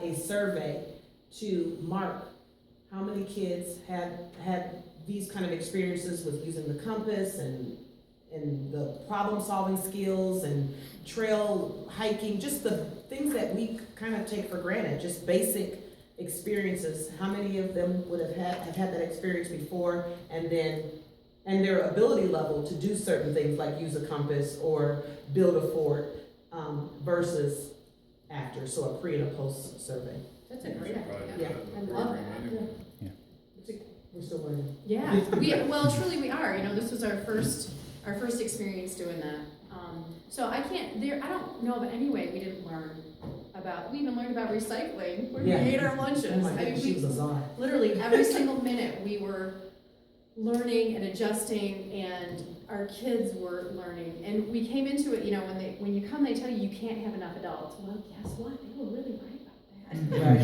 a survey to mark how many kids had these kind of experiences with using the compass and the problem-solving skills and trail hiking, just the things that we kind of take for granted, just basic experiences. How many of them would have had that experience before, and their ability level to do certain things like use a compass or build a fort versus after, so a pre and a post survey. That's a great idea. Yeah. I love that. We're still learning. Yeah, well, truly we are. You know, this was our first experience doing that. So I don't know of any way we didn't learn about. We even learned about recycling when we ate our lunches. Oh my goodness, she was a czar. Literally every single minute we were learning and adjusting, and our kids were learning. And we came into it, you know, when you come, they tell you can't have enough adults. Well, guess what? They were really right about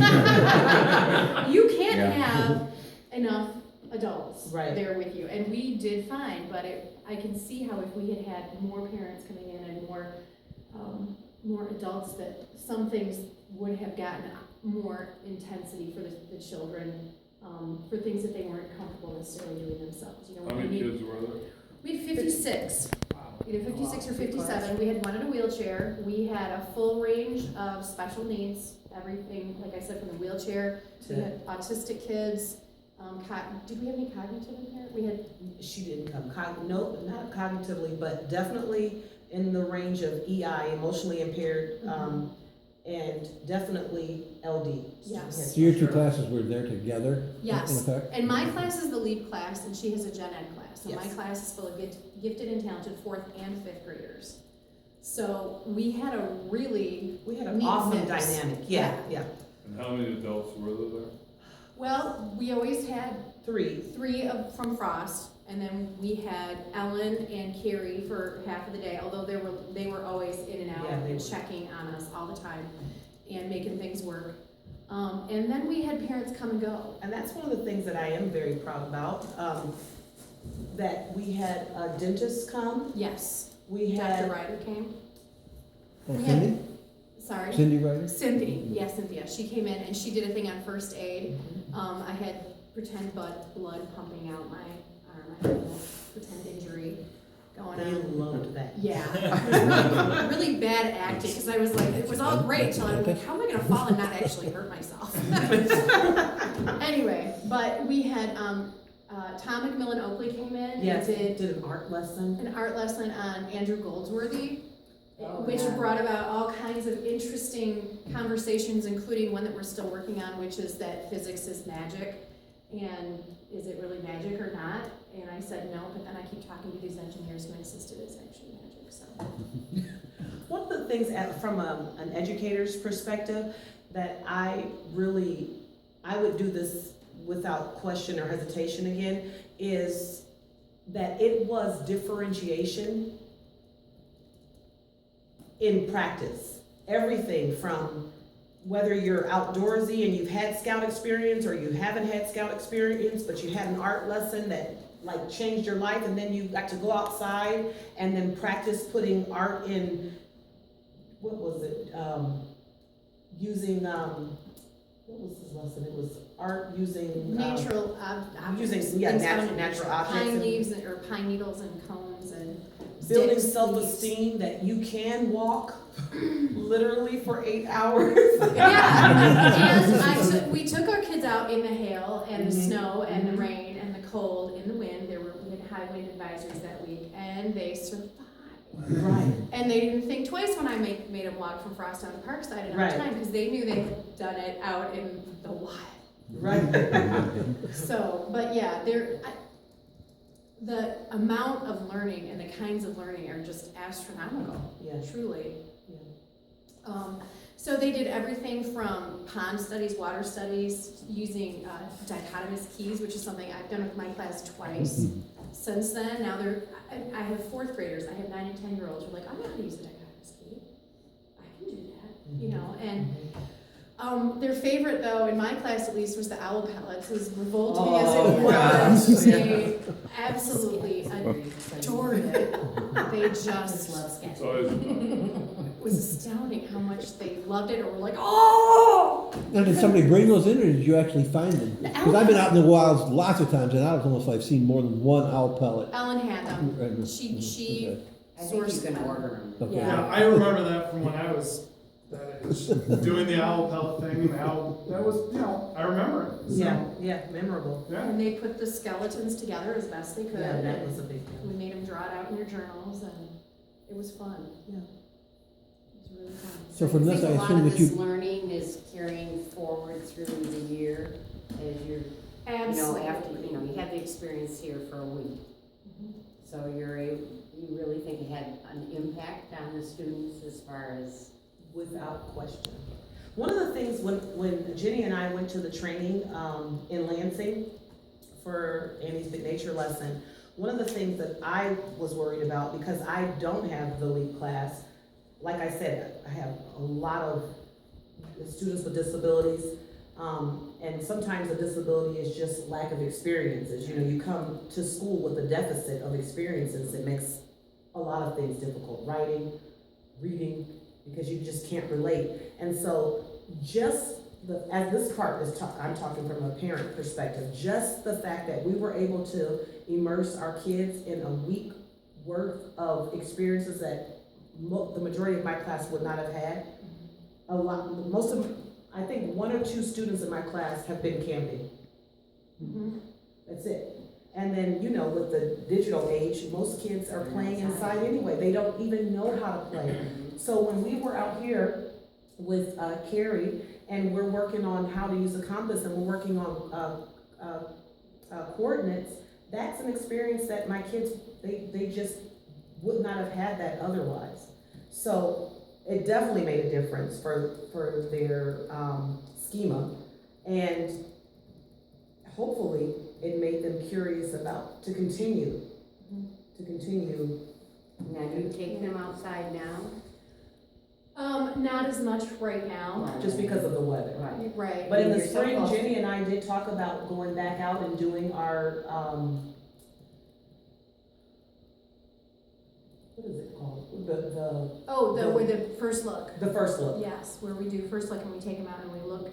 that. You can't have enough adults there with you, and we did fine. But I can see how if we had had more parents coming in and more adults, that some things would have gotten more intensity for the children, for things that they weren't comfortable necessarily doing themselves. You know, how many kids were there? We had 56. Either 56 or 57. We had one in a wheelchair. We had a full range of special needs. Everything, like I said, from the wheelchair to autistic kids. Did we have any cognitive impairment? She didn't come. No, not cognitively, but definitely in the range of EI, emotionally impaired, and definitely LD. Yes. So your two classes were there together? Yes. In effect? And my class is the lead class, and she has a gen ed class. So my Yes. class is full of gifted and talented 4th and 5th graders. So we had a really an neat awesome mix. dynamic. Yeah. And how many adults were there? Well, we always had 3 from Frost, and then we had Ellen and Carrie for half of the day, although they were always in and out and checking on us all the time and making things work. And then we had parents come and go. And that's one of the things that I am very proud about, that we had a dentist come. Yes. We had Dr. Ryder came. Oh, We Cindy? Sorry? Cindy Ryder? Cynthia. She came in and she did a thing on first aid. I had pretend blood pumping out my arm. I had a little pretend injury going They on. loved that. Yeah. Really bad acting, because I was like, it was all great till I was like, how am I gonna fall and not actually hurt myself? Anyway, but we had Tom McMillan Oakley came in. Yes, and did an art lesson. An art lesson on Andrew Goldsworthy, which yeah. brought about all kinds of interesting conversations, including one that we're still working on, which is that physics is magic, and is it really magic or not? And I said no, but then I keep talking to these engineers who insisted it's actually magic. So One of the things from an educator's perspective that I would do this without question or hesitation again, is that it was differentiation in practice. Everything from whether you're outdoorsy and you've had scout experience or you haven't had scout experience, but you had an art lesson that like changed your life, and then you got to go outside and then practice putting art in, what was it, using, what was his lesson? It was art using natural objects, using natural objects, pine and leaves or pine needles and cones and building sticks, self-esteem that you can walk literally for 8 hours. Yeah, and we took our kids out in the hail and the snow and the rain and the cold and the wind. We had high wind advisories that week, and they survived. Right. And they didn't think twice when I made them walk from Frost down to Parkside another time, because they knew they had done it out in the wild. Right. So, but yeah, the amount of learning and the kinds of learning are just astronomical. Yeah. Truly. Yeah. So they did everything from pond studies, water studies, using dichotomous keys, which is something I've done with my class twice. Since then, now I have 4th graders. I have 9 and 10-year-olds who are like, I know how to use a dichotomous key. I can do that, you know. And their favorite, though, in my class at least, was the owl pellets. As revolting as it was, they absolutely adored it. They just love sketching. It's always it was astounding how much they loved it, or were like, oh! Now, did somebody bring those in, or did you actually find them? Because I've been out in the wilds lots of times, and I was almost like seen more than one owl pellet. Ellen had them. Right, She okay. I think you sourced can them. order them. Okay. Yeah, I remember that from when I was that age, doing the owl pellet thing, the owl, that was, you know, I remember it. So, Yeah, memorable. Yeah. And they put the skeletons together as best they could. Yeah, that was a big We deal. made them draw it out in their journals, and it was fun. Yeah. It was really fun. So from this, I think a assume lot of that this you, learning is carrying forward through the year as you're, Absolutely. after, you had the experience here for a week. Mhm. So you really think it had an impact on the students as far as, Without question. One of the things when Jenny and I went to the training in Lansing for Annie's Big Nature lesson, one of the things that I was worried about, because I don't have the LEAP class, like I said, I have a lot of students with disabilities, and sometimes a disability is just lack of experiences. You come to school with a deficit of experiences, it makes a lot of things difficult, writing, reading, because you just can't relate. And so as this part is I'm talking from a parent perspective, just the fact that we were able to immerse our kids in a week worth of experiences that the majority of my class would not have had. I think one or two students in my class have been camping. Mhm. That's it. And then, with the digital age, most kids are playing inside anyway. They don't even know how to play. So when we were out here with Carrie, and we're working on how to use a compass, and we're working on coordinates, that's an experience that my kids, they just would not have had that otherwise. So it definitely made a difference for their schema, and hopefully it made them curious to continue. now you take them outside now? Not as much right now. Just because of the weather. Right. Right. But in the You're so spring, close. Jenny and I did talk about going back out and doing our, what is it called? With the first look. The first look, Yes, where we do first look and we take them out and we look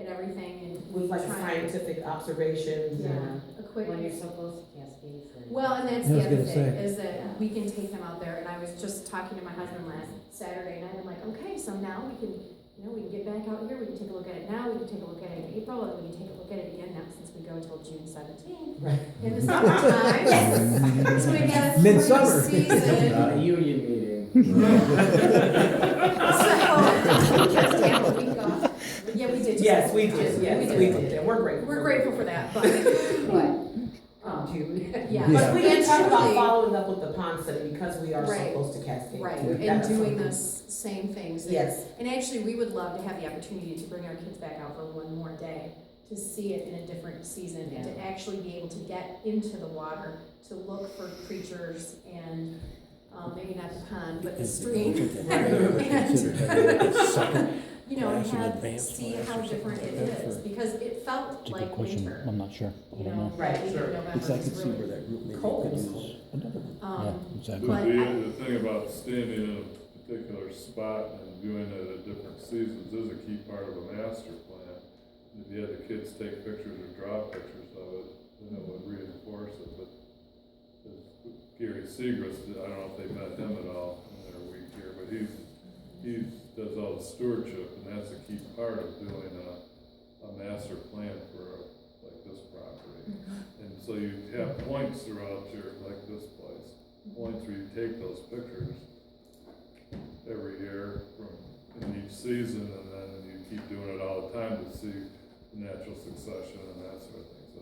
at everything and we with like try scientific observations Yeah, and. a quick. When you're so close to Cascades. Well, and that's I the was other gonna thing, say. is that we can take them out there, and I was just talking to my husband last Saturday night, I'm like, okay, so now we can, we can get back out here, we can take a look at it now, we can take a look at it in April, and we can take a look at it again now, since we go till June 17th. Right. In the summertime. So we got a Midsummer. season. Not a union meeting. So, just to have a week off. Yeah, we did. Yes, we did, we did, and we're grateful. We're grateful for that, but, What? June. Yeah. Yeah. But we did And talk about truly- following up with the pond center because we are so Right. close to Cascade. Right, too. and That's doing something. those same things. Yes, And actually, we would love to have the opportunity to bring our kids back out for one more day, to see it in a different season, and to actually be able to get into the water, to look for creatures and, maybe not the pond, but the stream. You know, and Class in have, advanced see class how or different it something like that is, because it felt It's a good like question. winter. I'm not sure. I You don't know, know. Right, beginning sure. of November because I was could see where really that group maybe cold. could use another one. Yeah, exactly. But The thing about standing in a particular spot and doing it at different seasons is a key part of a master plan. If you had the kids take pictures or draw pictures of it, then it would reinforce it, but Gary Segrist, I don't know if they met him at all in their week here, but he does all the stewardship, and that's a key part of doing a master plan for like this property. And so you have points throughout like this place, points where you take those pictures every year in each season, and then you keep doing it all the time to see the natural succession and that sort of thing, so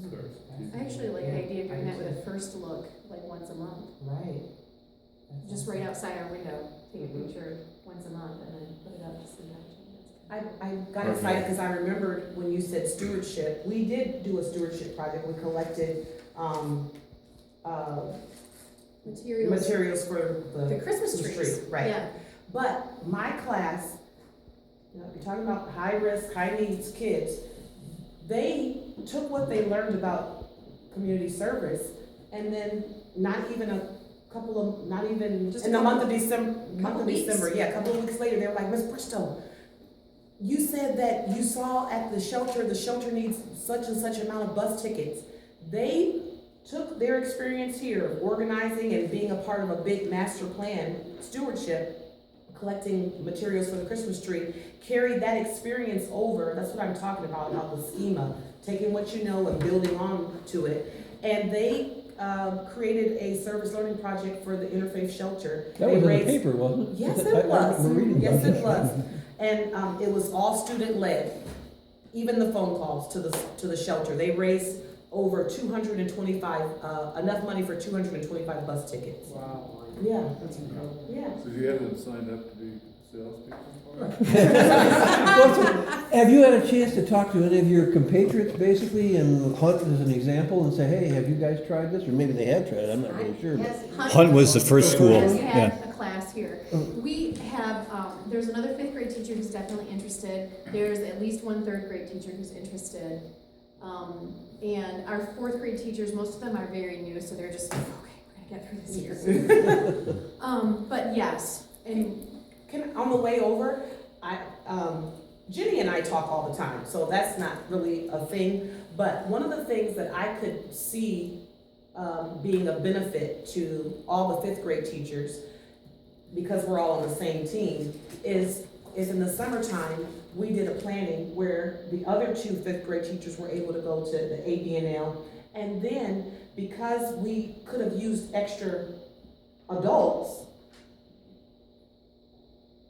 it starts to keep. I actually like the idea of doing that with a first look, like once a month. right. Just right outside our window, take a picture once a month and then put it up to see how it I got excited because I remembered when you said stewardship, we did do a stewardship project, we collected, materials for The Christmas the trees. street, right. Yeah. But my class, you're talking about high risk, high needs kids, they took what they learned about community service and then not even Just in a the month of couple December, weeks. yeah, a couple of weeks later, they were like, Miss Bristow, you said that you saw at the shelter needs such and such amount of bus tickets. They took their experience here of organizing and being a part of a big master plan stewardship, collecting materials for the Christmas tree, carried that experience over. That's what I'm talking about the schema, taking what you know and building on to it. And they created a service learning project for the Interfaith Shelter. That They was in the raised- paper, wasn't it? Yes, I it was. remember reading about Yes, this. it was. And it was all student-led, even the phone calls to the shelter. They raised over 225, enough money for 225 bus tickets. Wow. Yeah, That's incredible. yeah. So you haven't signed up to be salespeople? Well, so, have you had a chance to talk to any of your compatriots, basically, and Hunt as an example, and say, hey, have you guys tried this? Or maybe they have tried it, I'm not really sure. but- Yes, Hunt was the first school, Has yeah. had a class here. We have, there's another fifth grade teacher who's definitely interested. There's at least one third grade teacher who's interested. And our fourth grade teachers, most of them are very new, so they're just like, okay, we're gonna get through this year. But yes, and On the way over, Jenny and I talk all the time, so that's not really a thing. But one of the things that I could see being a benefit to all the fifth grade teachers, because we're all on the same team, is in the summertime, we did a planning where the other two fifth grade teachers were able to go to the ABNL. And then, because we could have used extra adults,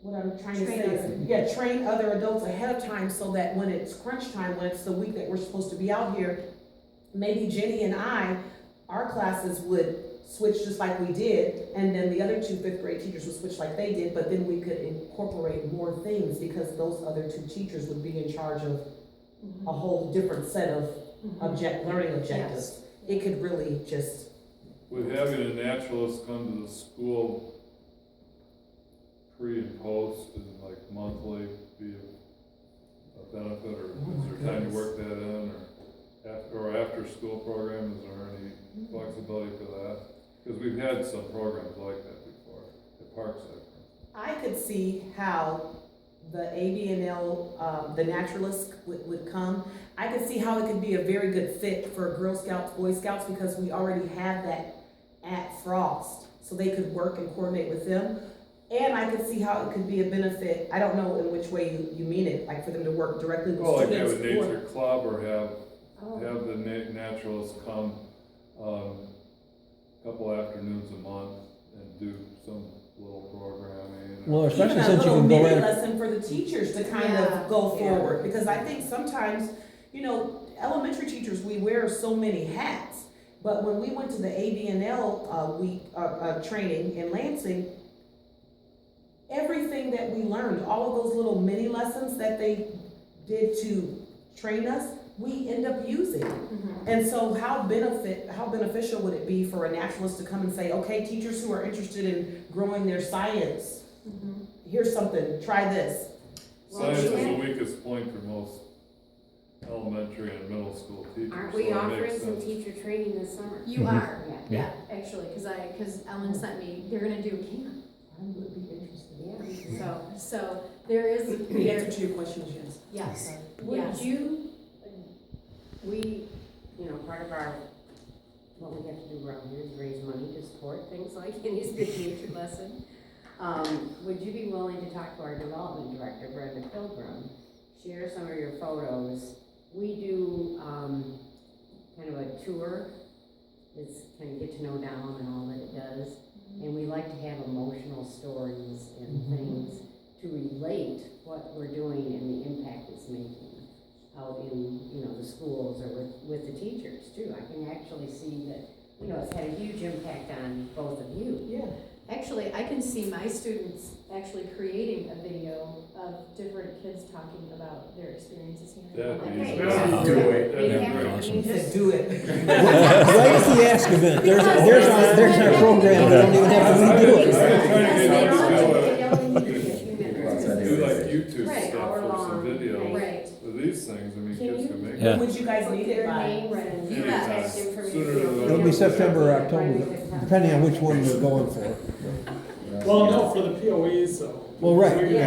what I'm trying to say is, train other adults ahead of time so that when it's crunch time, when it's the week that we're supposed to be out here, maybe Jenny and our classes would switch just like we did, and then the other two fifth grade teachers would switch like they did, but then we could incorporate more things because those other two teachers would be in charge of a whole different set of learning objectives. It could really just. With having a naturalist come to the school pre and post and like monthly be a benefit, or is there time to work that in, or after school program, is there any flexibility for that? Because we've had some programs like that before at Parkside. I could see how the ABNL, the naturalists would come. I could see how it could be a very good fit for Girl Scouts, Boy Scouts, because we already have that at Frost. So they could work and coordinate with them. And I could see how it could be a benefit, I don't know in which way you mean it, like for them to work directly with Well, like have students. a nature club, or have the naturalists come couple afternoons a month and do some little programming. Well, Even especially a since you little can go mini right. lesson for the teachers to kind Yeah. of go Yeah. forward, because I think sometimes, elementary teachers, we wear so many hats. But when we went to the ABNL week training in Lansing, everything that we learned, all of those little mini lessons that they did to train us, we end up using. And so how beneficial would it be for a naturalist to come and say, okay, teachers who are interested in growing their science, here's something, try this. Science is the Yeah. weakest point for most elementary and middle school teachers. Aren't so we it offering makes some sense. teacher training this summer? you are, Yeah. yeah, actually, because Ellen sent me, they're gonna do camp. I would be interested. Yeah. So there is, The answer to your question is yes. yes, Would yes. part of what we have to do around here is raise money to support things like any good nature lesson. Would you be willing to talk to our development director, Brenda Pilgrim, share some of your photos? We do, kind of a tour. It's kind of get to know Dahlem and all that it does. And we like to have emotional stories and things to relate what we're doing and the impact it's making out in, the schools or with the teachers too. I can actually see that, it's had a huge impact on both of you. Yeah. Actually, I can see my students actually creating a video of different kids talking about their experiences here. That'd be Okay. easy. Yeah. Do Do it. They That'd have- be I great. mean, He said, just- do it. Right at the Ask event, there's our program, we don't even have to redo it. Trying to get Because them to they only need a few minutes. do like YouTube Right. stuff for some Hour-long videos. Right. For these things, I mean, Can kids you- can make Yeah. it. Would you guys Put need it their by? names and You contact bet. information. Sooner than It'll be September or October, depending on which one you're going for. Well, no, for the POEs, so. Well, right. We can